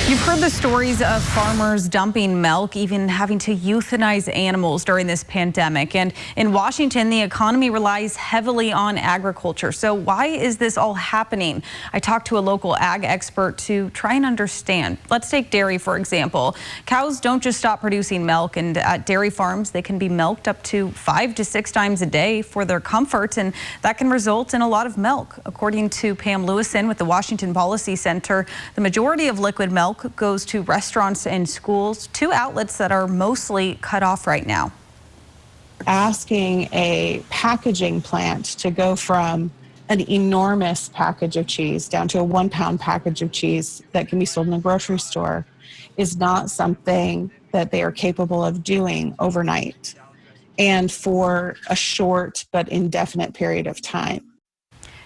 You've heard the stories of farmers dumping milk, even having to euthanize animals during this pandemic. And in Washington, the economy relies heavily on agriculture. So why is this all happening? I talked to a local ag expert to try and understand. Let's take dairy, for example. Cows don't just stop producing milk, and at dairy farms, they can be milked up to 5 to 6 times a day for their comfort, and that can result in a lot of milk. According to Pam Lewison with the Washington Policy Center, the majority of liquid milk goes to restaurants and schools, 2 outlets that are mostly cut off right now. Asking a packaging plant to go from an enormous package of cheese down to a 1-pound package of cheese that can be sold in a grocery store is not something that they are capable of doing overnight and for a short but indefinite period of time.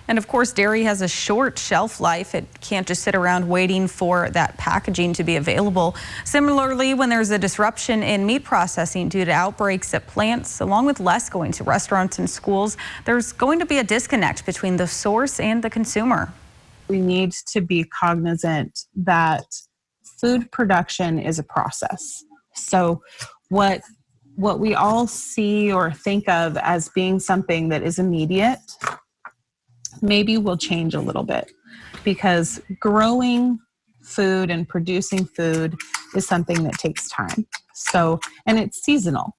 And of course, dairy has a short shelf life. It can't just sit around waiting for that packaging to be available. Similarly, when there's a disruption in meat processing due to outbreaks at plants, along with less going to restaurants and schools, there's going to be a disconnect between the source and the consumer. We need to be cognizant that food production is a process. So what we all see or think of as being something that is immediate maybe will change a little bit, because growing food and producing food is something that takes time. And it's seasonal.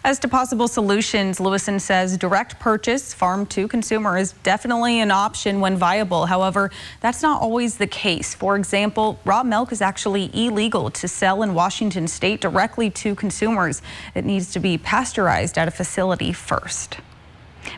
As to possible solutions, Lewison says direct purchase, farm to consumer, is definitely an option when viable. However, that's not always the case. For example, raw milk is actually illegal to sell in Washington state directly to consumers. It needs to be pasteurized at a facility first.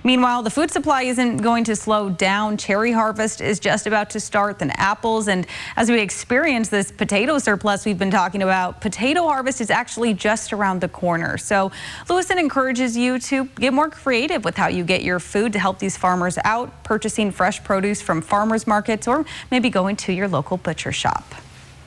Meanwhile, the food supply isn't going to slow down. Cherry harvest is just about to start, then apples. And as we experience this potato surplus we've been talking about, potato harvest is actually just around the corner. So Lewison encourages you to get more creative with how you get your food to help these farmers out, purchasing fresh produce from farmers markets or maybe going to your local butcher shop.